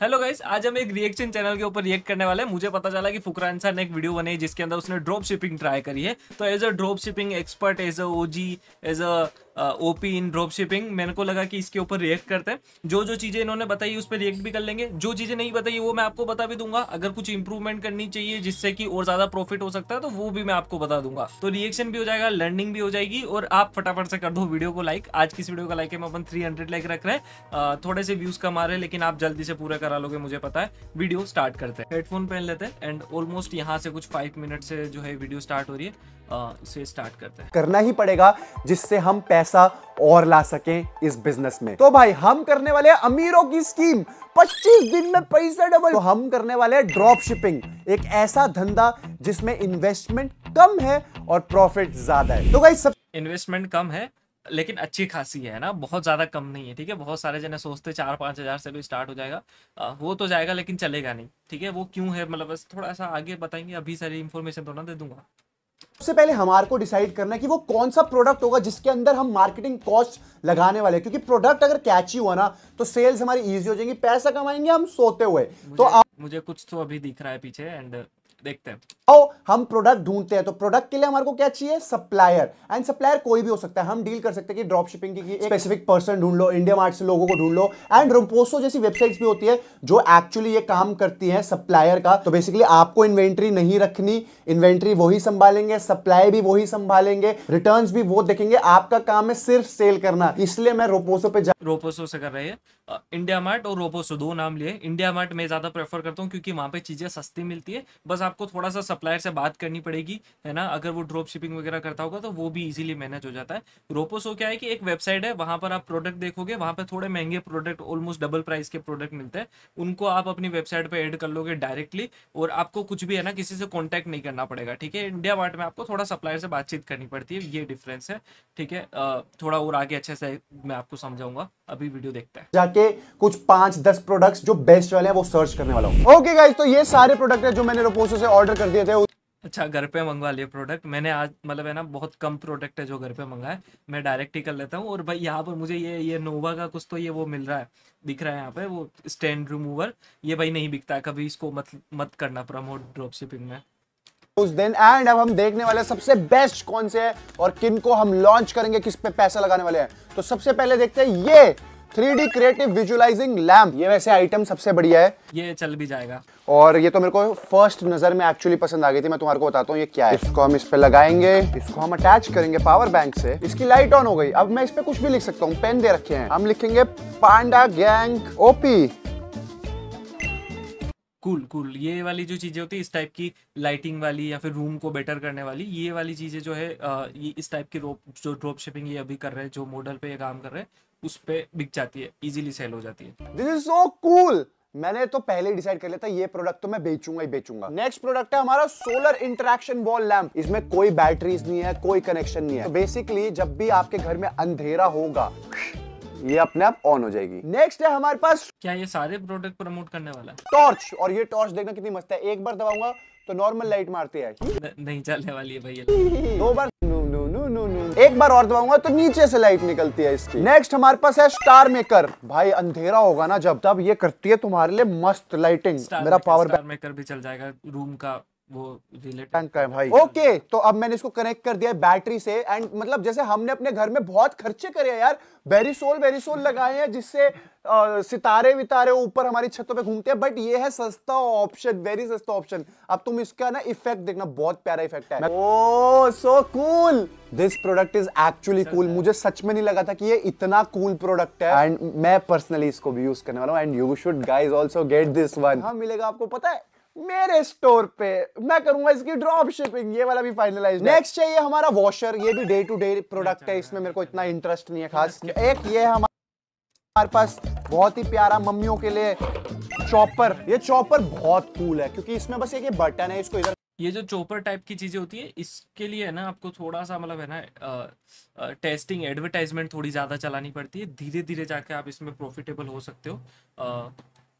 Hello guys, आज हम एक रिएक्शन चैनल के ऊपर रिएक्ट करने वाले हैं। मुझे पता चला कि फुकरान सर ने एक वीडियो बनाई जिसके अंदर उसने ड्रॉप शिपिंग ट्राई करी है। तो as a drop shipping expert, as a OG, as a OP in drop shipping, मेरे को लगा कि इसके ऊपर रिएक्ट करते हैं। जो जो चीज़ें इन्होंने बताई उस पर रिएक्ट भी कर लेंगे। जो चीज़ें नहीं बताई वो मैं आपको बता भी दूंगा। अगर कुछ इंप्रूवमेंट करनी चाहिए जिससे कि और ज़्यादा प्रॉफिट हो सकता है तो वो भी मैं आपको बता दूंगा। तो रिएक्शन भी हो जाएगा, लर्निंग भी हो जाएगी, और आप फटाफट से कर दो वीडियो को लाइक। आज की इस वीडियो का लाइक हम अपन 300 लाइक रख रहे हैं। थोड़े से व्यूज़ कम आ रहे हैं लेकिन आप जल्दी से पूरा करा लोगे, मुझे पता है। वीडियो स्टार्ट करते हैं। हेडफोन पहन लेते हैं एंड ऑलमोस्ट यहाँ से कुछ 5 मिनट से जो है वीडियो स्टार्ट हो रही है। इसे स्टार्ट करते हैं। करना ही पड़ेगा जिससे हम पैसा और ला सकें इस बिजनेस में। तो भाई हम करने वाले हैं अमीरों की स्कीम, 25 दिन में पैसा डबल। तो हम करने वाले हैं ड्रॉप शिपिंग, एक ऐसा धंधा जिसमें इन्वेस्टमेंट कम है और प्रॉफिट ज्यादा है। तो भाई सब इन्वेस्टमेंट कम है लेकिन अच्छी खासी है ना, बहुत ज़्यादा कम नहीं है। ठीक है, बहुत सारे जने सोचते 4-5 हज़ार से भी स्टार्ट हो जाएगा। वो तो जाएगा लेकिन चलेगा नहीं। ठीक है, वो क्यों है मतलब बस थोड़ा सा आगे बताएंगे। अभी सारी इन्फॉर्मेशन तो ना दे दूंगा। सबसे पहले हमारे को डिसाइड करना है कि वो कौन सा प्रोडक्ट होगा जिसके अंदर हम मार्केटिंग कॉस्ट लगाने वाले हैं। क्योंकि प्रोडक्ट अगर कैची हुआ ना तो सेल्स हमारी इजी हो जाएंगी, पैसा कमाएंगे हम सोते हुए। तो मुझे कुछ तो अभी दिख रहा है पीछे एंड देखते हैं। आओ हम प्रोडक्ट ढूंढते हैं। तो प्रोडक्ट के लिए हमारे को क्या चाहिए? सप्लायर। एंड सप्लायर कोई भी हो सकता है। हम डील कर सकते हैं कि ड्रॉप शिपिंग की स्पेसिफिक पर्सन ढूंढ लो, इंडिया मार्ट से लोगों को ढूंढ लो। एंड रोपोसो जैसी वेबसाइट्स भी होती है जो एक्चुअली ये काम करती है सप्लायर का। तो बेसिकली आपको इन्वेंट्री नहीं रखनी, इन्वेंट्री वही संभालेंगे, सप्लाई भी वही संभालेंगे, रिटर्न्स भी वो देखेंगे। आपका काम है सिर्फ सेल करना। इसलिए मैं रोपोसो पे रोपोसो से कर रहे हैं। इंडिया मार्ट और रोपोसो दो नाम लिए। इंडिया मार्ट में ज़्यादा प्रेफर करता हूँ क्योंकि वहाँ पे चीज़ें सस्ती मिलती है। बस आपको थोड़ा सा सप्लायर से बात करनी पड़ेगी, है ना। अगर वो ड्रॉप शिपिंग वगैरह करता होगा तो वो भी इजीली मैनेज हो जाता है। रोपोसो क्या है कि एक वेबसाइट है, वहाँ पर आप प्रोडक्ट देखोगे, वहाँ पर थोड़े महंगे प्रोडक्ट, ऑलमोस्ट डबल प्राइस के प्रोडक्ट मिलते हैं। उनको आप अपनी वेबसाइट पर ऐड कर लोगे डायरेक्टली, और आपको कुछ भी है ना किसी से कॉन्टैक्ट नहीं करना पड़ेगा। ठीक है, इंडिया मार्ट में आपको थोड़ा सप्लायर से बातचीत करनी पड़ती है, ये डिफरेंस है। ठीक है, थोड़ा और आगे अच्छे से मैं आपको समझाऊंगा। अभी वीडियो देखते हैं। जाके कुछ 5-10 प्रोडक्ट्स जो बेस्ट वाले हैं वो सर्च करने वाला हूं। ओके गाइस, तो ये सारे प्रोडक्ट है जो मैंने रोपोसो से ऑर्डर कर दिए थे। अच्छा, घर पे मंगवा लिए प्रोडक्ट मैंने आज, मतलब है ना बहुत कम प्रोडक्ट है जो घर पे मंगाए। मैं डायरेक्ट ही कर लेता हूँ। और भाई यहाँ पर मुझे ये नोवा का कुछ तो ये वो मिल रहा है, दिख रहा है यहाँ पे, वो स्टैंड रिमूवर। ये भाई नहीं बिकता है, कभी इसको मत करना प्रमोट ड्रॉप शिपिंग में उस दिन। एंड अब हम देखने वाले सबसे बेस्ट कौन से है और किन को हम लॉन्च करेंगे, किस पे पैसा लगाने वाले हैं। तो सबसे पहले देखते हैं ये 3D क्रिएटिव विजुअलाइजिंग लैम्प। ये वैसे आइटम सबसे बढ़िया है, ये चल भी जाएगा। और ये तो मेरे को फर्स्ट नजर में एक्चुअली पसंद आ गई थी। मैं तुम्हारे को बताता हूँ ये क्या है। इसको हम इस पे लगाएंगे, इसको हम अटैच करेंगे पावर बैंक से। इसकी लाइट ऑन हो गई। अब मैं इस पे कुछ भी लिख सकता हूँ, पेन दे रखे हैं, हम लिखेंगे पांडा गैंग ओपी। कूल ये वाली जो चीज़ें होती है इस टाइप की, लाइटिंग वाली या फिर रूम को बेटर करने वाली, ये वाली चीज़ें जो है ये इस टाइप की जो ड्रॉप शिपिंग ये अभी कर रहे हैं, जो मॉडल पे ये काम कर रहे हैं उस पे बिक जाती है, इजीली सेल हो जाती है। This is so cool. मैंने तो पहले ही डिसाइड कर लिया था ये प्रोडक्ट तो मैं बेचूंगा ही बेचूंगा। नेक्स्ट प्रोडक्ट है हमारा सोलर इंटरेक्शन वॉल लैंप। इसमें कोई बैटरीज नहीं है, कोई कनेक्शन नहीं है। तो बेसिकली जब भी आपके घर में अंधेरा होगा ये अपने आप ऑन हो जाएगी। नेक्स्ट है हमारे पास, क्या ये सारे प्रोडक्ट प्रमोट करने वाला है? टॉर्च। और ये टॉर्च देखना कितनी मस्त है, एक बार दबाऊंगा तो नॉर्मल लाइट मारती है। नहीं चलने वाली है भैया। 2 बार एक बार और दबाऊंगा तो नीचे से लाइट निकलती है इसकी। नेक्स्ट हमारे पास है स्टार मेकर। भाई अंधेरा होगा ना जब, तब ये करती है तुम्हारे लिए मस्त लाइटिंग। मेरा पावर स्टार मेकर भी चल जाएगा, रूम का वो रिलेटेड का है भाई। ओके, तो अब मैंने इसको कनेक्ट कर दिया है बैटरी से। एंड मतलब जैसे हमने अपने घर में बहुत खर्चे करे हैं यार, वेरिसोल लगाए हैं जिससे सितारे वितारे ऊपर हमारी छतों पे घूमते हैं। बट ये है सस्ता ऑप्शन, वेरी सस्ता ऑप्शन। अब तुम इसका ना इफेक्ट देखना, बहुत प्यारा इफेक्ट है। Oh so cool, this product is actually cool. मुझे सच में नहीं लगा था कि ये इतना कूल प्रोडक्ट है। एंड मैं पर्सनली इसको भी यूज करने वाला हूं। And you should guys also get this one. हाँ मिलेगा आपको पता है मेरे स्टोर पे, मैं करूंगा इसकी ड्रॉप शिपिंग। ये वाला भी फाइनलाइज। नेक्स्ट चाहिए हमारा वॉशर। ये भी डे टू डे प्रोडक्ट है, इसमें मेरे को इतना इंटरेस्ट नहीं है खास। एक ये हमारे पास बहुत ही प्यारा मम्मियों के लिए चॉपर। ये चॉपर बहुत कूल है क्योंकि इसमें बस एक बटन है, इसको इधर। ये जो चॉपर टाइप की चीजें होती है इसके लिए है ना आपको थोड़ा सा मतलब है ना टेस्टिंग, एडवर्टाइजमेंट थोड़ी ज्यादा चलानी पड़ती है। धीरे धीरे जाके आप इसमें प्रॉफिटेबल हो सकते हो।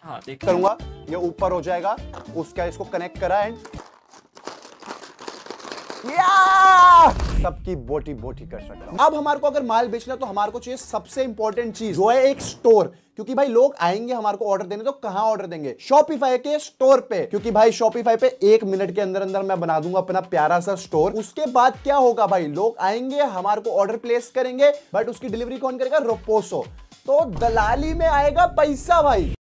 हाँ देख करूंगा, ये ऊपर हो जाएगा। उसका इसको कनेक्ट करा एंड सबकी बोटी बोटी कर सकता हूं। अब हमारे को अगर माल बेचना तो हमारे को चाहिए सबसे इंपॉर्टेंट चीज जो है एक स्टोर, क्योंकि भाई लोग आएंगे हमारे को ऑर्डर देने, तो कहां ऑर्डर देंगे? शॉपिफाई के स्टोर पे, क्योंकि भाई शॉपिफाई पे 1 मिनट के अंदर अंदर मैं बना दूंगा अपना प्यारा सा स्टोर। उसके बाद क्या होगा भाई, लोग आएंगे हमारे को ऑर्डर प्लेस करेंगे, बट उसकी डिलीवरी कौन करेगा? रोपोसो। तो दलाली में आएगा पैसा भाई।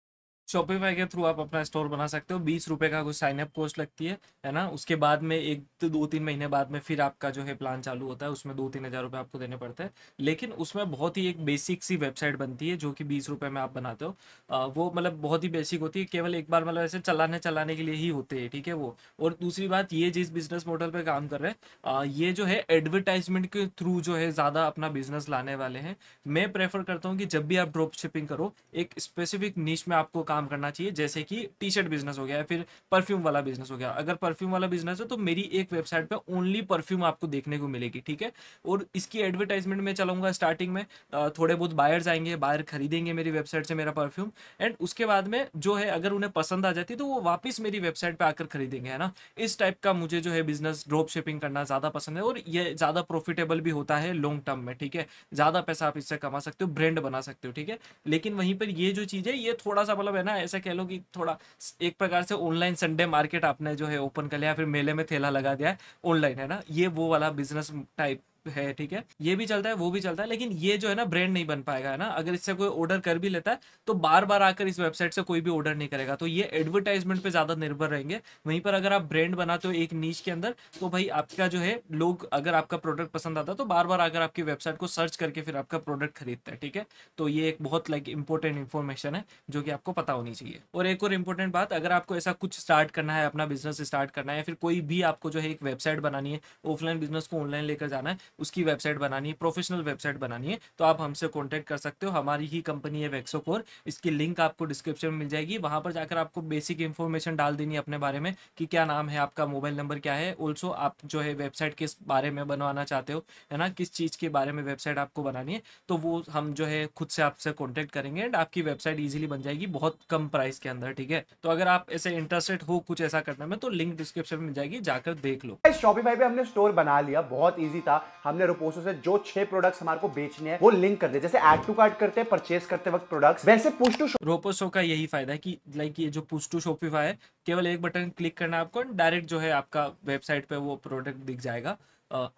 शॉपिफाई के थ्रू आप अपना स्टोर बना सकते हो। 20 रुपए का कुछ साइन अप कॉस्ट लगती है ना। उसके बाद में 1 तो 2-3 महीने बाद में फिर आपका जो है प्लान चालू होता है, उसमें 2-3 हज़ार रुपये आपको देने पड़ते हैं। लेकिन उसमें बहुत ही एक बेसिक सी वेबसाइट बनती है जो कि 20 रुपये में आप बनाते हो। वो मतलब बहुत ही बेसिक होती है, केवल एक बार मतलब ऐसे चलाने के लिए ही होते हैं, ठीक है वो। और दूसरी बात, ये जिस बिजनेस मॉडल पे काम कर रहे हैं ये जो है एडवर्टाइजमेंट के थ्रू जो है ज़्यादा अपना बिजनेस लाने वाले हैं। मैं प्रेफर करता हूँ कि जब भी आप ड्रॉप शिपिंग करो, एक स्पेसिफिक निश में आपको काम करना चाहिए। जैसे कि टी शर्ट बिजनेस हो गया या फिर परफ्यूम वाला बिजनेस हो गया। अगर परफ्यूम वाला बिजनेस है तो मेरी एक वेबसाइट पे ओनली परफ्यूम आपको देखने को मिलेगी, ठीक है। और इसकी एडवर्टाइजमेंट में चलाऊंगा स्टार्टिंग में, थोड़े बहुत बायर्स आएंगे, बायर खरीदेंगे मेरी वेबसाइट से मेरा परफ्यूम, एंड उसके बाद में जो है अगर उन्हें पसंद आ जाती है तो वो वापस मेरी वेबसाइट पे आकर खरीदेंगे, है ना। इस टाइप का मुझे जो है बिजनेस ड्रॉप शिपिंग करना ज़्यादा पसंद है, और ये ज़्यादा प्रॉफिटेबल भी होता है लॉन्ग टर्म में, ठीक है। ज़्यादा पैसा आप इससे कमा सकते हो, ब्रांड बना सकते हो, ठीक है। लेकिन वहीं पर ये जो चीज़ है ये थोड़ा सा मतलब है ना, ऐसा कह लो कि थोड़ा एक प्रकार से ऑनलाइन संडे मार्केट आपने जो है ओपन कर लिया, फिर मेले में ठेला लगा दिया है ऑनलाइन, है ना। ये वो वाला बिजनेस टाइप है, ठीक है। ये भी चलता है, वो भी चलता है, लेकिन ये जो है ना ब्रांड नहीं बन पाएगा, है ना। अगर इससे कोई ऑर्डर कर भी लेता है तो बार बार आकर इस वेबसाइट से कोई भी ऑर्डर नहीं करेगा, तो ये एडवर्टाइजमेंट पे ज्यादा निर्भर रहेंगे। वहीं पर अगर आप ब्रांड बनाते हो एक नीश के अंदर, तो भाई आपका जो है लोग अगर आपका प्रोडक्ट पसंद आता है तो बार बार अगर आपकी वेबसाइट को सर्च करके फिर आपका प्रोडक्ट खरीदता है, ठीक है। तो ये एक बहुत लाइक इंपॉर्टेंट इन्फॉर्मेशन है जो कि आपको पता होनी चाहिए। और एक और इम्पोर्टेंट बात, अगर आपको ऐसा कुछ स्टार्ट करना है, अपना बिजनेस स्टार्ट करना है, या फिर कोई भी आपको जो है एक वेबसाइट बनानी है, ऑफलाइन बिजनेस को ऑनलाइन लेकर जाना है, उसकी वेबसाइट बनानी है, प्रोफेशनल वेबसाइट बनानी है, तो आप हमसे कांटेक्ट कर सकते हो। हमारी ही कंपनी है वेक्सोकोर, इसकी लिंक आपको डिस्क्रिप्शन में मिल जाएगी। वहां पर जाकर आपको बेसिक इन्फॉर्मेशन डाल देनी है अपने बारे में कि क्या नाम है आपका, मोबाइल नंबर क्या है, ऑल्सो आप जो है वेबसाइट किस बारे में बनवाना चाहते हो, है ना, किस चीज़ के बारे में वेबसाइट आपको बनानी है, तो वो हम जो है खुद से आपसे कॉन्टेक्ट करेंगे एंड आपकी वेबसाइट ईजिली बन जाएगी बहुत कम प्राइस के अंदर, ठीक है। तो अगर आप ऐसे इंटरेस्टेड हो कुछ ऐसा करने में तो लिंक डिस्क्रिप्शन में मिल जाएगी, जाकर देख लो। शॉपिफाई पे हमने स्टोर बना लिया, बहुत इजी था। हमने रोपोसो से जो 6 प्रोडक्ट्स हमारे को बेचने हैं वो लिंक कर दे, जैसे ऐड टू कार्ट करते हैं परचेस करते वक्त प्रोडक्ट्स, वैसे पुश टू रोपोसो का यही फायदा है कि लाइक ये जो पुश टू शॉपिफाई है, केवल एक बटन क्लिक करना है आपको, डायरेक्ट जो है आपका वेबसाइट पे वो प्रोडक्ट दिख जाएगा।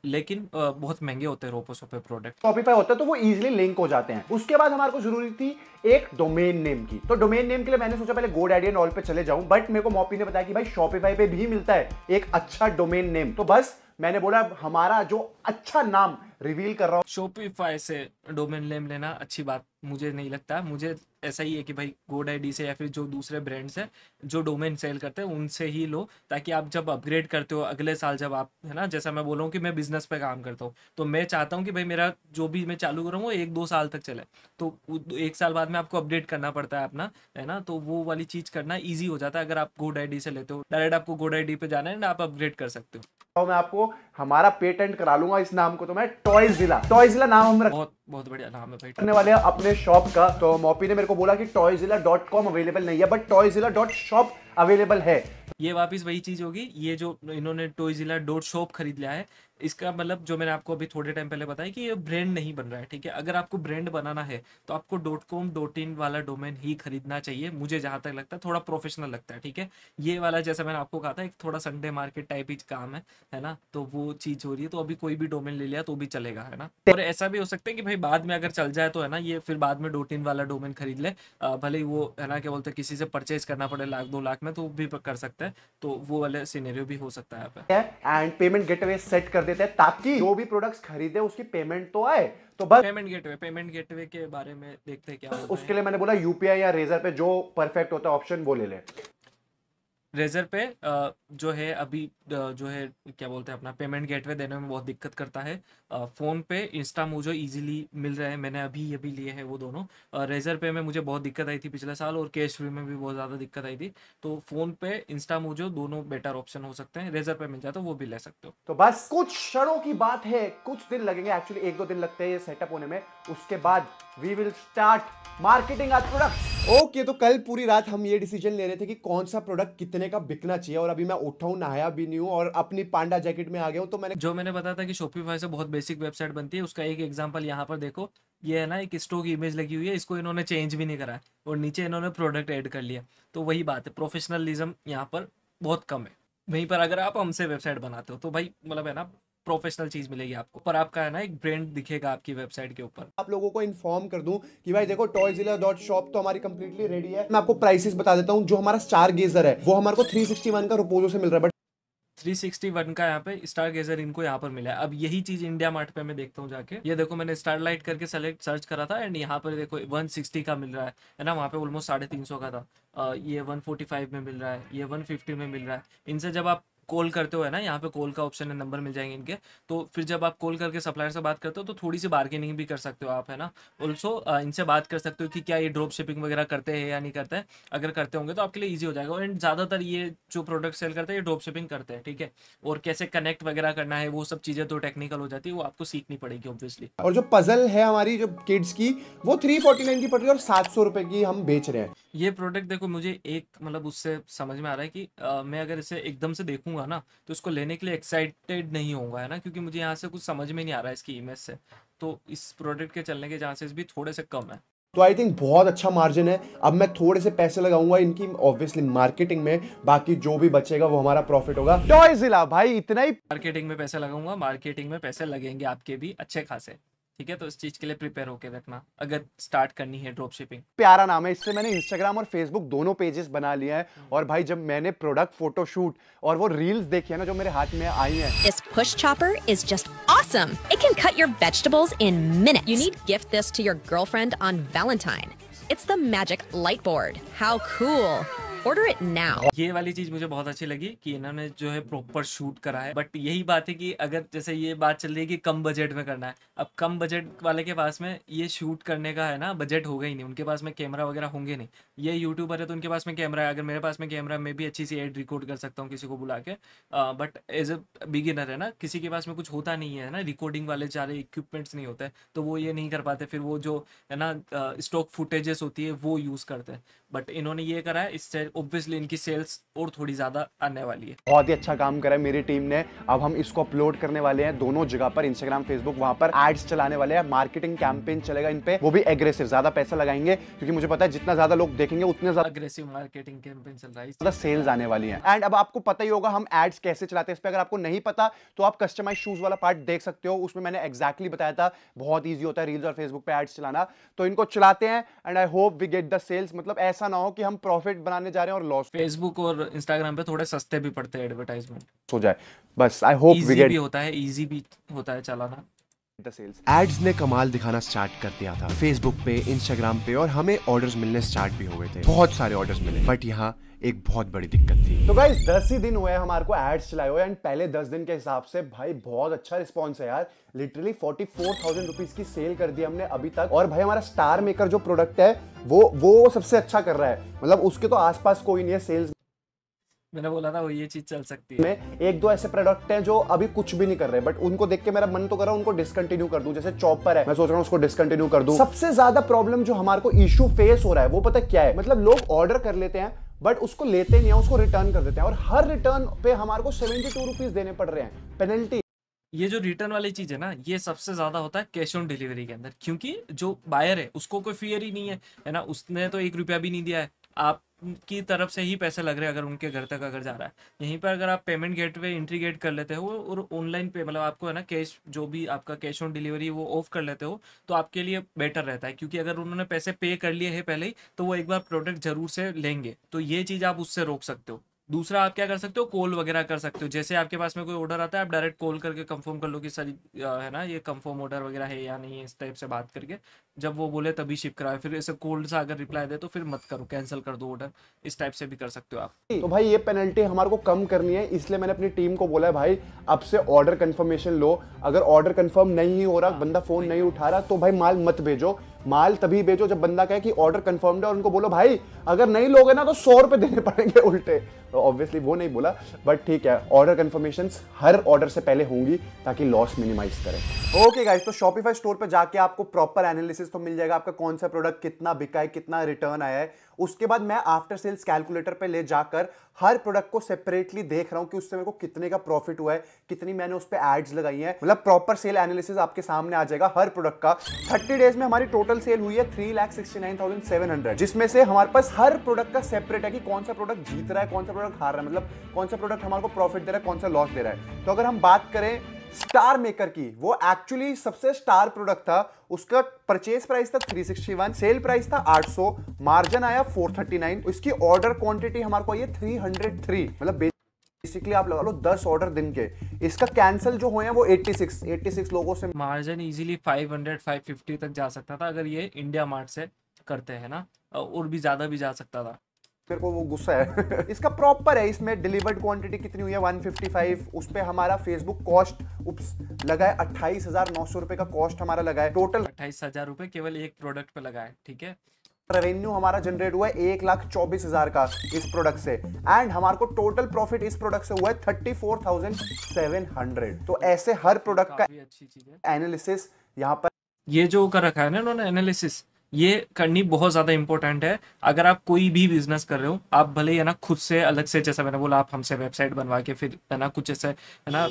लेकिन बहुत महंगे होते हैं रोपोसो पे प्रोडक्ट। शॉपिफाई होता है तो वो इजीली लिंक हो जाते हैं। उसके बाद हमारे को जरूरी थी एक डोमेन नेम की, तो डोमेन नेम के लिए मैंने सोचा पहले गोडैडी एंड ऑल पे चले जाऊं, बट मेरे को मॉपी ने बताया कि भाई शॉपिफाई पे भी मिलता है एक अच्छा डोमेन नेम, तो बस मैंने बोला हमारा जो अच्छा नाम रिवील कर रहा हूं। शॉपिफाई से डोमेन नेम लेना अच्छी बात मुझे नहीं लगता। मुझे ऐसा ही है कि भाई गोडैडी से या फिर जो दूसरे ब्रांड्स हैं जो डोमेन सेल करते हैं उनसे ही लो, ताकि आप जब अपग्रेड करते हो अगले साल जब आप, है ना, जैसा मैं बोल रहा हूँ कि मैं बिजनेस पे काम करता हूँ, तो मैं चाहता हूँ कि भाई मेरा जो भी मैं चालू कर रहा हूँ वो 1-2 साल तक चले, तो 1 साल बाद में आपको अपडेट करना पड़ता है अपना, है ना। तो वो वाली चीज़ करना ईजी हो जाता है अगर आप गोडैडी से लेते हो, डायरेक्ट आपको गोडैडी पे जाना है, आप अपग्रेड कर सकते हो। मैं आपको हमारा पेटेंट करा लूंगा इस नाम को, तो मैं टॉयजिला नाम हम बहुत बहुत बढ़िया नाम है भाई, करने वाले हैं अपने शॉप का। तो मॉपी ने मेरे को बोला कि toyzilla.com अवेलेबल नहीं है, बट toyzilla.shop अवेलेबल है। ये वापस वही चीज होगी, ये जो इन्होंने toyzilla.shop खरीद लिया है, इसका मतलब जो मैंने आपको अभी थोड़े टाइम पहले बताया कि ये ब्रांड नहीं बन रहा है, ठीक है। अगर आपको ब्रांड बनाना है तो आपको .com .in वाला डोमेन ही खरीदना चाहिए, मुझे जहां तक लगता है, थोड़ा प्रोफेशनल लगता है, ठीक है। ये वाला जैसा मैंने आपको कहा था एक थोड़ा संडे मार्केट टाइप ही काम है ना, तो वो चीज हो रही है। तो अभी कोई भी डोमेन ले लिया तो भी चलेगा, है ना। और ऐसा भी हो सकता है कि भाई बाद में अगर चल जाए तो, है ना, ये फिर बाद में .in वाला डोमेन खरीद ले, भले ही वो, है ना, क्या बोलते हैं, किसी से परचेज करना पड़े 1-2 लाख में, तो भी कर सकते हैं, तो वो वाले सिनेरियो भी हो सकता है यहाँ पे। एंड पेमेंट गेटवे सेट कर देते हैं ताकि जो भी प्रोडक्ट्स खरीदे उसकी पेमेंट तो आए। तो बस पेमेंट गेटवे के बारे में देखते हैं क्या होता है। उसके लिए मैंने बोला यूपीआई या रेजर पे जो परफेक्ट होता है ऑप्शन वो ले ले। रेजर पे जो है अभी जो है क्या बोलते हैं अपना पेमेंट गेटवे देने में बहुत दिक्कत करता है। फ़ोन पे इंस्टामोजो इजीली मिल रहे हैं, मैंने अभी लिए हैं वो दोनों। रेजर पे में मुझे बहुत दिक्कत आई थी पिछले साल, और कैश फ्री में भी बहुत ज़्यादा दिक्कत आई थी। तो फ़ोन पे इंस्टामोजो दोनों बेटर ऑप्शन हो सकते हैं, रेजर पे मिल जाता है वो भी ले सकते हो। तो बस कुछ क्षणों की बात है, कुछ दिन लगेंगे, एक्चुअली 1-2 दिन लगते हैं ये सेटअप होने में। उसके बाद we will start marketing our products. Okay तो कल पूरी रात हम ये डिसीजन ले रहे थे कि कौन सा प्रोडक्ट कितने का बिकना चाहिए, और अभी मैं उठा हूँ, नहाया भी नहीं हूँ और अपनी पांडा जैकेट में आ गया हूँ। तो मैंने बताया था कि शॉपिफाई से बहुत बेसिक वेबसाइट बनती है, उसका एक एग्जांपल यहाँ पर देखो। ये है ना, एक स्टॉक इमेज लगी हुई है, इसको इन्होंने चेंज भी नहीं करा है और नीचे इन्होंने प्रोडक्ट ऐड कर लिया। तो वही बात है, प्रोफेशनलिज्म यहाँ पर बहुत कम है। वहीं पर अगर आप हमसे वेबसाइट बनाते हो तो भाई मतलब है ना, प्रोफेशनल चीज मिलेगी आपको, पर आपका है ना एक ब्रांड दिखेगा आपकी वेबसाइट के ऊपर। आप लोगों को इन्फॉर्म कर दूं कि भाई देखो toyzilla.shop तो हमारी कंप्लीटली रेडी है। मैं आपको प्राइसेस बता देता हूं। जो हमारा स्टार गेजर है वो हमारे को 361 का रोपोजो से मिल रहा है, बट 361 का यहाँ पे स्टार गेजर इनको यहाँ पर मिला है। अब यही चीज इंडिया मार्ट पे मैं देखता हूँ जाके, ये देखो मैंने स्टारलाइट करके सेलेक्ट सर्च करा था एंड यहाँ पर देखो 160 का मिल रहा है ना, वहाँ पे ऑलमोस्ट 350 का था। ये 145 में मिल रहा है, ये 150 में मिल रहा है। इनसे जब आप कॉल करते हो है ना, यहाँ पे कॉल का ऑप्शन है, नंबर मिल जाएंगे इनके। तो फिर जब आप कॉल करके सप्लायर से बात करते हो तो थोड़ी सी बार्गेनिंग भी कर सकते हो आप, है ना। ऑल्सो इनसे बात कर सकते हो कि क्या ये ड्रॉप शिपिंग वगैरह करते हैं या नहीं करते हैं। अगर करते होंगे तो आपके लिए ईजी हो जाएगा। एंड ज़्यादातर ये जो प्रोडक्ट सेल करते हैं ये ड्रॉप शिपिंग करते हैं, ठीक है। और कैसे कनेक्ट वगैरह करना है वो सब चीज़ें तो टेक्निकल हो जाती है, वो आपको सीखनी पड़ेगी ऑब्वियसली। और जो पजल है हमारी जो किड्स की वो 349 की पड़ रही है और 700 रुपए की हम बेच रहे हैं। ये प्रोडक्ट देखो मुझे एक मतलब उससे समझ में आ रहा है कि मैं अगर इसे एकदम से देखूंगा ना तो इसको लेने के लिए एक्साइटेड नहीं होऊंगा, है ना, क्योंकि मुझे यहाँ से कुछ समझ में नहीं आ रहा है इसकी इमेज से। तो इस प्रोडक्ट के चलने के चांसेस भी थोड़े से कम है। तो आई थिंक बहुत अच्छा मार्जिन है। अब मैं थोड़े से पैसे लगाऊंगा इनकी ऑब्वियसली मार्केटिंग में, बाकी जो भी बचेगा वो हमारा प्रॉफिट होगा। टॉयजिला भाई इतना ही मार्केटिंग में पैसे लगाऊंगा, मार्केटिंग में पैसे लगेंगे आपके भी अच्छे खासे, ठीक है। तो इस चीज के लिए प्रिपेयर होकर रखना अगर स्टार्ट करनी है ड्रॉप शिपिंग। प्यारा नाम है। इससे मैंने इंस्टाग्राम और फेसबुक दोनों पेजेस बना लिए हैं। और भाई जब मैंने प्रोडक्ट फोटोशूट और वो रील्स देखी है ना जो मेरे हाथ में आई हैं, This push chopper is just awesome. It can cut your vegetables in minutes. You need to gift this to your girlfriend on Valentine. It's the Magic Light Board. How cool. Order it now. ये वाली चीज मुझे बहुत अच्छी लगी कि इन्होंने जो है प्रॉपर शूट करा है। बट यही बात है कि अगर जैसे ये बात चल रही है कि कम बजट में करना है, अब कम बजट वाले के पास में ये शूट करने का है ना बजट होगा ही नहीं, उनके पास में कैमरा वगैरह होंगे नहीं। ये यूट्यूबर है तो उनके पास में कैमरा है, अगर मेरे पास में कैमरा मैं भी अच्छी सी एड रिकॉर्ड कर सकता हूँ किसी को बुला के। बट एज अ बिगिनर है ना, किसी के पास में कुछ होता नहीं है ना, रिकॉर्डिंग वाले सारे इक्विपमेंट्स नहीं होते, तो वो ये नहीं कर पाते। फिर वो जो है ना स्टॉक फुटेजेस होती है वो यूज़ करते हैं। बट इन्होंने ये करा है, इससे ऑब्वियसली इनकी सेल्स और थोड़ी ज़्यादा आने वाली है। बहुत ही अच्छा काम करा है मेरी टीम ने। अब हम इसको अपलोड करने वाले हैं दोनों जगह पर, इंस्टाग्राम फेसबुक, वहां पर एड्स चलाने वाले हैं, मार्केटिंग कैंपेन चलेगा इन पे, वो भी एग्रेसिव, ज्यादा पैसा लगाएंगे क्योंकि मुझे पता है जितना ज्यादा लोग देखेंगे उतने ज्यादा अग्रेसिव मार्केटिंग कैंपेन चल रहा है, ज्यादा सेल्स आने वाली हैं। एंड अब आपको पता ही होगा हम एड्स कैसे चलाते हैं इस पे। अगर आपको नहीं पता तो आप कस्टमाइज शूज वाला पार्ट देख सकते हो, उसमें मैंने एग्जैक्टली बताया था। बहुत ईजी होता है रील्स और फेसबुक पे एड्स चलाना, तो इनको चलाते हैं and I hope we get the sales. मतलब ऐसा ना हो कि हम प्रॉफिट बनाने जा रहे हैं और लॉस। फेसबुक और इंस्टाग्राम पे थोड़े सस्ते भी पड़ते हैं एडवर्टाइजमेंट, हो जाए बस। आई होप वी गेट भी होता है, इजी भी होता है चलाना। एड्स ने कमाल दिखाना स्टार्ट कर दिया था फेसबुक पे, इंस्टाग्राम पे, और हमें ऑर्डर्स मिलने स्टार्ट भी हो गए थे, बहुत सारे ऑर्डर्स मिले। बट यहाँ एक बहुत बड़ी दिक्कत थी। तो गाइस 10 ही दिन हुए हमारे को एड्स चलाए हुए एंड पहले 10 दिन के हिसाब से भाई बहुत अच्छा रिस्पॉन्स है यार। लिटरली 44,000 रुपीज की सेल कर दी हमने अभी तक। और भाई हमारा स्टार मेकर जो प्रोडक्ट है वो सबसे अच्छा कर रहा है, मतलब उसके तो आसपास कोई नहीं है सेल्स। मैंने बोला था वो ये चीज चल सकती है। में एक दो ऐसे प्रोडक्ट हैं जो अभी कुछ भी नहीं कर रहे, बट उनको देख के मेरा मन तो कर रहा है उनको डिसकंटिन्यू कर दूं। जैसे चॉपर है, मैं सोच रहा हूं उसको डिसकंटिन्यू कर दूं। सबसे ज्यादा प्रॉब्लम जो हमारे को इशू फेस हो रहा है वो पता क्या है, मतलब लोग ऑर्डर कर लेते हैं बट उसको लेते नहीं है, उसको रिटर्न कर देते हैं और हर रिटर्न पे हमारे को 72 रुपीज देने पड़ रहे हैं पेनल्टी। ये जो रिटर्न वाली चीज है ना, ये सबसे ज्यादा होता है कैश ऑन डिलीवरी के अंदर, क्योंकि जो बायर है उसको कोई फियर ही नहीं है ना, उसने तो 1 रुपया भी नहीं दिया है, आपकी तरफ से ही पैसे लग रहे हैं अगर उनके घर तक अगर जा रहा है। यहीं पर अगर आप पेमेंट गेटवे इंटीग्रेट कर लेते हो और ऑनलाइन पे मतलब आपको है ना कैश, जो भी आपका कैश ऑन डिलीवरी वो ऑफ कर लेते हो, तो आपके लिए बेटर रहता है। क्योंकि अगर उन्होंने पैसे पे कर लिए हैं पहले ही तो वो एक बार प्रोडक्ट जरूर से लेंगे, तो ये चीज़ आप उससे रोक सकते हो। दूसरा आप क्या कर सकते हो, कॉल वगैरह कर सकते हो। जैसे आपके पास में कोई ऑर्डर आता है, आप डायरेक्ट कॉल करके कंफर्म कर लो कि सर है ना ये कंफर्म ऑर्डर वगैरह है या नहीं है, इस टाइप से बात करके जब वो बोले तभी शिप कराए। फिर ऐसे कोल्ड सा अगर रिप्लाई दे तो फिर मत करो, कैंसिल कर दो ऑर्डर, इस टाइप से भी कर सकते हो आप। तो भाई ये पेनल्टी हमारे को कम करनी है, इसलिए मैंने अपनी टीम को बोला है भाई अब से ऑर्डर कंफर्मेशन लो। अगर ऑर्डर कंफर्म नहीं हो रहा, बंदा फोन नहीं उठा रहा, तो भाई माल मत भेजो। माल तभी भेजो जब बंदा कहे कि ऑर्डर कंफर्म्ड है, और उनको बोलो भाई अगर नहीं लोगे ना तो 100 रुपए देने पड़ेंगे उल्टे। ऑब्वियसली वो नहीं बोला, बट ठीक है, ऑर्डर कंफर्मेशंस हर ऑर्डर से पहले होंगी ताकि लॉस मिनिमाइज करें। ओके गाइस, तो शॉपिफाई स्टोर पे जाके आपको प्रॉपर एनालिसिस तो मिल जाएगा, आपका कौन सा प्रोडक्ट कितना बिका है, कितना रिटर्न आया है। उसके बाद मैं आफ्टर सेल्स कैलकुलेटर पे ले जाकर हर प्रोडक्ट को सेपरेटली देख रहा हूं कि उससे मेरे को कितने का प्रॉफिट हुआ है, कितनी मैंने उस पे एड्स लगाई हैं, मतलब प्रॉपर सेल एनालिसिस आपके सामने आ जाएगा हर प्रोडक्ट का। 30 डेज में हमारी टोटल सेल हुई है 3,69,700, जिसमें से हमारे पास हर प्रोडक्ट का सेपरेट है कि कौन सा प्रोडक्ट जीत रहा है, कौन सा प्रोडक्ट हार रहा है, मतलब कौन सा प्रोडक्ट हमारे को प्रॉफिट दे रहा है, कौन सा लॉस दे रहा है। तो अगर हम बात करें स्टार मेकर की, वो एक्चुअली सबसे स्टार प्रोडक्ट था, उसका परचेज प्राइस था 361, सेल प्राइस था 800, मार्जिन आया 439, इसकी ऑर्डर क्वांटिटी हमारे को आई है 303, मतलब बेसिकली आप लगा लो 10 ऑर्डर दिन के। इसका कैंसिल जो हुए हैं वो 86 लोगों से। मार्जिन इजीली 500-550 तक जा सकता था अगर ये इंडिया मार्ट से करते हैं ना, और भी ज्यादा भी जा सकता था। मेरे को वो गुस्सा है इसका प्रॉपर है, इसमें डिलीवर्ड क्वांटिटी कितनी हुई है 155, उस पे हमारा फेसबुक कॉस्ट लगा है 28,900 रुपए का कॉस्ट हमारा लगा है, टोटल 28,000 रुपए केवल एक प्रोडक्ट पे लगा है, ठीक है। रेवेन्यू हमारा जनरेट हुआ है 1,24,000 का इस प्रोडक्ट से, एंड हमारे को टोटल प्रॉफिट इस प्रोडक्ट से हुआ है 34,700। तो ऐसे हर प्रोडक्ट का अच्छी चीज है एनालिसिस यहाँ पर ये जो कर रखा है ना इन्होंने एनालिसिस, ये करनी बहुत ज़्यादा इंपॉर्टेंट है। अगर आप कोई भी बिजनेस कर रहे हो, आप भले ही है ना खुद से अलग से, जैसा मैंने बोला, आप हमसे वेबसाइट बनवा के फिर है ना कुछ ऐसे है ना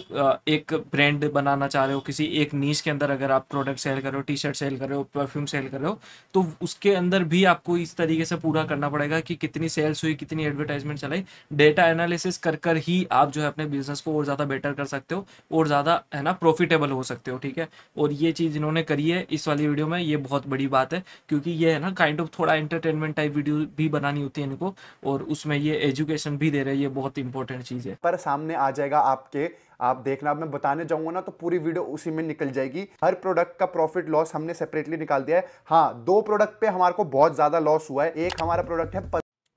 एक ब्रांड बनाना चाह रहे हो, किसी एक नीश के अंदर अगर आप प्रोडक्ट सेल कर रहे हो, टी शर्ट सेल कर रहे हो, परफ्यूम सेल कर रहे हो, तो उसके अंदर भी आपको इस तरीके से पूरा करना पड़ेगा कि कितनी सेल्स हुई, कितनी एडवर्टाइजमेंट चलाई। डेटा एनालिसिस कर कर ही आप जो है अपने बिजनेस को और ज़्यादा बेटर कर सकते हो और ज़्यादा है ना प्रॉफिटेबल हो सकते हो, ठीक है। और ये चीज़ इन्होंने करी है इस वाली वीडियो में, ये बहुत बड़ी बात है, क्योंकि ये है ना काइंड ऑफ थोड़ा एंटरटेनमेंट टाइप वीडियो भी बनानी होती है इनको, और उसमें ये एजुकेशन भी दे रहे हैं, ये बहुत इंपॉर्टेंट चीज़ है। पर सामने आ जाएगा आपके, आप देखना, अब मैं बताने जाऊंगा ना तो पूरी वीडियो उसी में निकल जाएगी। हर प्रोडक्ट का प्रॉफिट लॉस हमने सेपरेटली निकाल दिया है। हाँ, 2 प्रोडक्ट पे हमारे को बहुत ज्यादा लॉस हुआ है। एक हमारा प्रोडक्ट है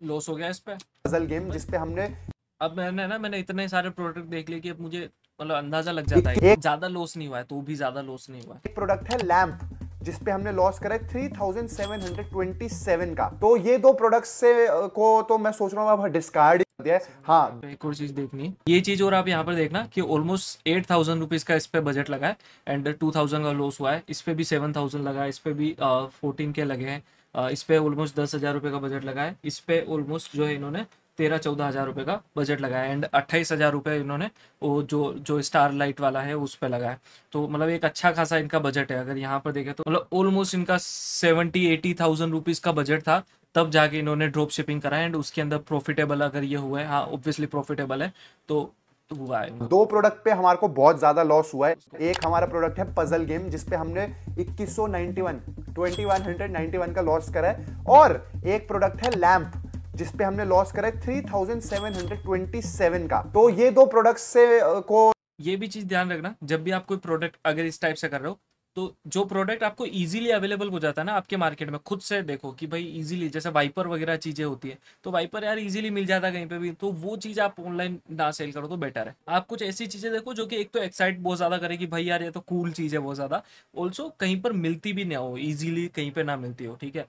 लॉस हो गया इस पे पजल गेम, जिसपे हमने, अब मैंने इतने सारे प्रोडक्ट देख लिए कि अब मुझे मतलब अंदाजा लग जाता है कि ज्यादा लॉस नहीं हुआ है, तो भी ज्यादा लॉस नहीं हुआ है। एक प्रोडक्ट है लैंप, जिसपे हमने लॉस करा है 3,727 का। तो ये 2 प्रोडक्ट्स से को तो मैं सोच रहा हूँ अब डिस्कार्ड दिया है। हाँ, एक और चीज देखनी है, ये चीज और आप यहाँ पर देखना कि ऑलमोस्ट 8,000 रुपीज का इस पे बजट लगा है एंड 2,000 का लॉस हुआ है। इस पे भी 7,000 लगा है, इस पे भी 14 के लगे हैं, इस पे ऑलमोस्ट 10,000 रुपये का बजट लगा है, इस पे ऑलमोस्ट जो है इन्होंने 13-14 रुपये का बजट लगाया एंड 28,000 रुपये इन्होंने वो जो स्टार लाइट वाला है उस पर लगाया। तो मतलब एक अच्छा खासा इनका बजट है। अगर यहाँ पर देखें तो मतलब ऑलमोस्ट इनका 70-80,000 रुपीज़ का बजट था, तब जाके इन्होंने ड्रॉप शिपिंग करा एंड उसके अंदर प्रॉफिटेबल अगर ये हुआ है, हाँ ऑब्वियसली प्रॉफिटेबल है तो हुआ है। 2 प्रोडक्ट पे हमारे को बहुत ज्यादा लॉस हुआ है। एक हमारा प्रोडक्ट है पजल गेम, जिसपे हमने 2191 का लॉस करा है, और एक प्रोडक्ट है लैंप, जिसपे हमने लॉस करा है 3,727 का। तो ये 2 प्रोडक्ट्स से को ये भी चीज ध्यान रखना, जब भी आप कोई प्रोडक्ट अगर इस टाइप से कर रहे हो, तो जो प्रोडक्ट आपको इजीली अवेलेबल हो जाता है ना आपके मार्केट में, खुद से देखो कि भाई इजीली, जैसे वाइपर वगैरह चीजें होती है, तो वाइपर यार इजीली मिल जाता है कहीं पे भी, तो वो चीज आप ऑनलाइन ना सेल करो तो बेटर है। आप कुछ ऐसी चीजें देखो जो कि एक तो एक्साइट बहुत ज्यादा करे कि भाई यार ये तो कूल चीज है बहुत ज्यादा, ऑल्सो कहीं पर मिलती भी ना हो, इजीली कहीं पे ना मिलती हो, ठीक है।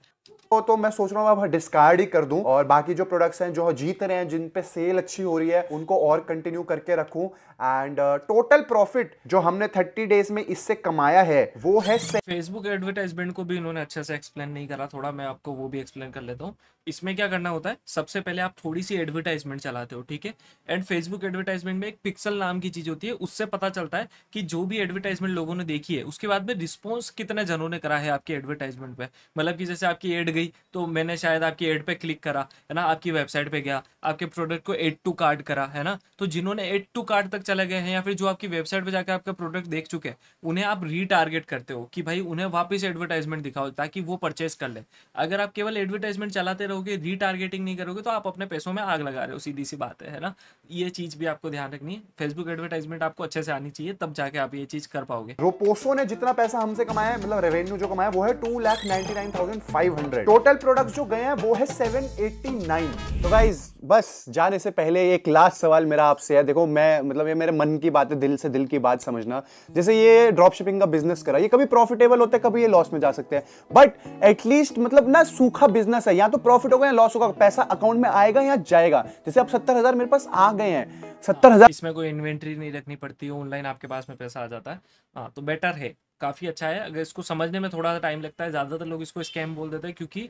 तो मैं सोच रहा हूँ अब डिस्कार्ड ही कर दूं, और बाकी जो प्रोडक्ट्स हैं जो जीत रहे हैं, जिन पे सेल अच्छी हो रही है, उनको और कंटिन्यू करके रखूं। एंड टोटल प्रॉफिट जो हमने 30 डेज में इससे कमाया है वो है फेसबुक एडवर्टाइजमेंट को भी इन्होंने अच्छे से एक्सप्लेन नहीं करा, थोड़ा मैं आपको वो भी एक्सप्लेन कर लेता हूँ। इसमें क्या करना होता है, सबसे पहले आप थोड़ी सी एडवर्टाइजमेंट चलाते हो, ठीक है। एंड फेसबुक एडवर्टाइजमेंट में एक पिक्सल नाम की चीज होती है, उससे पता चलता है कि जो भी एडवर्टाइजमेंट लोगों ने देखी है उसके बाद में रिस्पॉन्स कितने जनों ने करा है आपकी एडवर्टाइजमेंट पे। मतलब कि जैसे आपकी एड गई तो मैंने शायद आपकी एड पे क्लिक करा है ना, आपकी वेबसाइट पे गया, आपके प्रोडक्ट को एड टू कार्ट करा है ना, तो जिन्होंने एड टू कार्ट तक चले गए हैं या फिर जो आपकी वेबसाइट पे जाकर आपका प्रोडक्ट देख चुके हैं, उन्हें आप रीटारगेट करते हो कि भाई उन्हें वापस एडवर्टाइजमेंट दिखाओ ताकि वो परचेस कर ले। अगर आप केवल एडवर्टाइजमेंट चलाते रहोगे, रीटारगेटिंग नहीं करोगे, तो आप अपने पैसों में आग लगा रहे हो, सीधी सी बात है ना। ये चीज भी आपको ध्यान रखनी है, फेसबुक एडवर्टाइजमेंट आपको अच्छे से आनी चाहिए, तब जाके आप ये चीज कर पाओगे। रोपोसो ने जितना पैसा हमसे कमाया है, मतलब रेवेन्यू जो कमाया वो है 2,99,500। टोटल प्रोडक्ट्स जो गए हैं वो है 789। तो गाइस बस जाने से पहले एक लास्ट सवाल मेरा आपसे है। देखो मैं मतलब ये मेरे मन की बात है, दिल से दिल की बात समझना। जैसे ये ड्रॉप शिपिंग का बिजनेस करा, ये कभी प्रॉफिटेबल होता है, कभी ये लॉस में जा सकते हैं, बट एटलीस्ट मतलब ना सूखा बिजनेस है, या तो प्रॉफिट प्रॉफिट होगा या लॉस होगा, पैसा अकाउंट में आएगा या जाएगा। जैसे अब 70,000 मेरे पास आ गए हैं, 70,000। इसमें कोई इन्वेंट्री नहीं रखनी पड़ती है, ऑनलाइन आपके पास में पैसा आ जाता है। हाँ, तो बेटर है, काफ़ी अच्छा है। अगर इसको समझने में थोड़ा सा टाइम लगता है, ज़्यादातर लोग इसको स्कैम बोल देते हैं, क्योंकि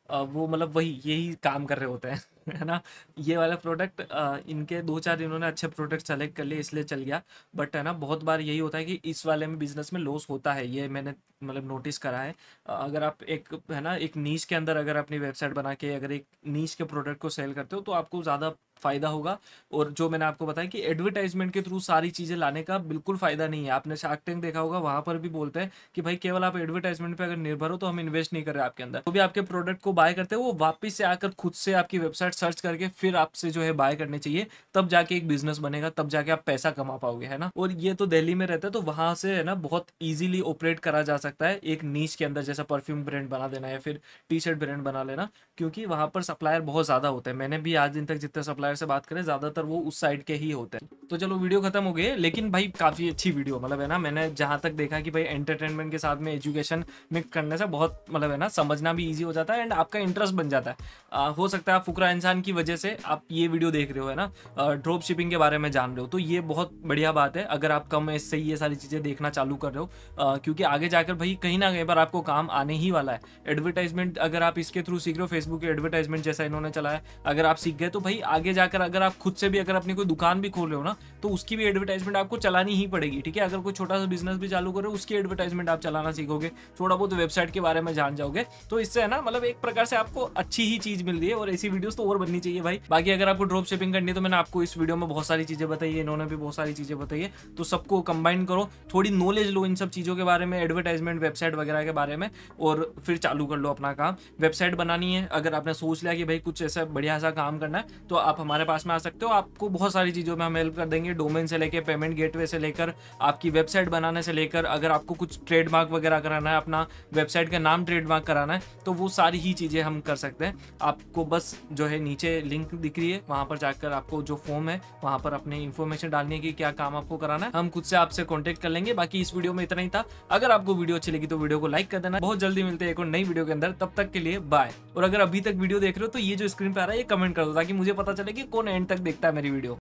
वो मतलब वही यही काम कर रहे होते हैं है ना। ये वाला प्रोडक्ट इनके 2-4 इन्होंने अच्छे प्रोडक्ट सेलेक्ट कर लिए इसलिए चल गया, बट है ना बहुत बार यही होता है कि इस वाले में बिजनेस में लॉस होता है, ये मैंने मतलब नोटिस करा है। अगर आप एक है ना एक नीश के अंदर अगर अपनी वेबसाइट बना के अगर एक नीश के प्रोडक्ट को सेल करते हो तो आपको ज़्यादा फ़ायदा होगा। और जो मैंने आपको बताया कि एडवर्टाइजमेंट के थ्रू सारी चीज़ें लाने का बिल्कुल फ़ायदा नहीं है। आपने शार्क टैंक देखा होगा, वहाँ पर भी बोलते हैं कि भाई केवल आप एडवर्टाइजमेंट पे अगर निर्भर हो तो हम इन्वेस्ट नहीं कर रहे आपके अंदर। तो भी आपके प्रोडक्ट को बाय करते हो वो वापस से आकर खुद से आपकी वेबसाइट सर्च करके फिर आपसे जो है बाय करनी चाहिए, तब जाके एक बिजनेस बनेगा, तब जाके आप पैसा कमा पाओगे, है ना। और ये तो दिल्ली में रहता है तो वहाँ से है ना बहुत ईजिली ऑपरेट करा जा सकता है एक नीश के अंदर, जैसा परफ्यूम ब्रांड बना देना या फिर टी शर्ट ब्रांड बना लेना, क्योंकि वहाँ पर सप्लायर बहुत ज़्यादा होते हैं। मैंने भी आज दिन तक जितने सप्लायर से बात करें ज़्यादातर वो उस साइड के ही होते हैं। तो चलो वीडियो खत्म हो गई, लेकिन भाई काफ़ी अच्छी वीडियो मतलब है ना। मैंने जहाँ तक देखा कि भाई एंटरटेनमेंट के साथ में एजुकेशन मिक्स करने से बहुत मतलब है ना समझना भी ईजी हो जाता है एंड आपका इंटरेस्ट बन जाता है। हो सकता है आप फुकरा इंसान की वजह से आप ये वीडियो देख रहे हो है ना, ड्रॉप शिपिंग के बारे में जान रहे हो, तो ये बहुत बढ़िया बात है अगर आप कम एज से ही ये सारी चीज़ें देखना चालू कर रहे हो, क्योंकि आगे जाकर भाई कहीं ना कहीं पर आपको काम आने ही वाला है। एडवर्टाइजमेंट अगर आप इसके थ्रू सीख रहे हो, फेसबुक के एडवर्टाइजमेंट जैसा इन्होंने चलाया, अगर आप सीख गए तो भाई आगे जाकर अगर आप खुद से भी अगर अपनी कोई दुकान भी खोल रहे हो ना तो उसकी भी एडवर्टाइजमेंट आपको चलानी ही पड़ेगी, ठीक है। अगर कोई छोटा सा बिजनेस भी चालू करो उसकी एडवर्टाइजमेंट आप चलाना सीखोगे, थोड़ा बहुत वेबसाइट के बारे में जान जाओगे, तो इससे है ना मतलब एक प्रकार से आपको अच्छी ही चीज मिल रही है। और ऐसी वीडियोस तो और बननी चाहिए भाई। बाकी अगर आपको ड्रॉप शिपिंग करनी है तो मैंने आपको इस वीडियो में बहुत सारी चीजें बताई है, इन्होंने भी बहुत सारी चीजें बताई है, तो सबको कंबाइन करो, थोड़ी नॉलेज लो इन सब चीजों के बारे में, एडवर्टाइजमेंट वेबसाइट वगैरह के बारे में, और फिर चालू कर लो अपना काम। वेबसाइट बनानी है, अगर आपने सोच लिया कि भाई कुछ ऐसा बढ़िया सा काम करना है तो आप हमारे पास में आ सकते हो, आपको बहुत सारी चीज़ों में हम हेल्प कर देंगे, डोमेन से लेकर पेमेंट गेटवे से लेकर आपकी वेबसाइट बनाने से लेकर, अगर आपको कुछ ट्रेडमार्क वगैरह कराना है, अपना वेबसाइट का नाम ट्रेडमार्क कराना है, तो वो सारी ही चीज़ें हम कर सकते हैं। आपको बस जो है नीचे लिंक दिख रही है, वहाँ पर जाकर आपको जो फॉर्म है वहाँ पर अपनी इन्फॉर्मेशन डालनी है कि क्या काम आपको कराना है, हम खुद से आपसे कॉन्टेक्ट कर लेंगे। बाकी इस वीडियो में इतना ही था। अगर आपको वीडियो अच्छी लगी तो वीडियो को लाइक कर देना। बहुत जल्दी मिलते हैं एक और नई वीडियो के अंदर, तब तक के लिए बाय। और अगर अभी तक वीडियो देख रहे हो तो ये जो स्क्रीन पे आ रहा है ये कमेंट कर दो, ताकि मुझे पता चले कि कौन एंड तक देखता है मेरी वीडियो।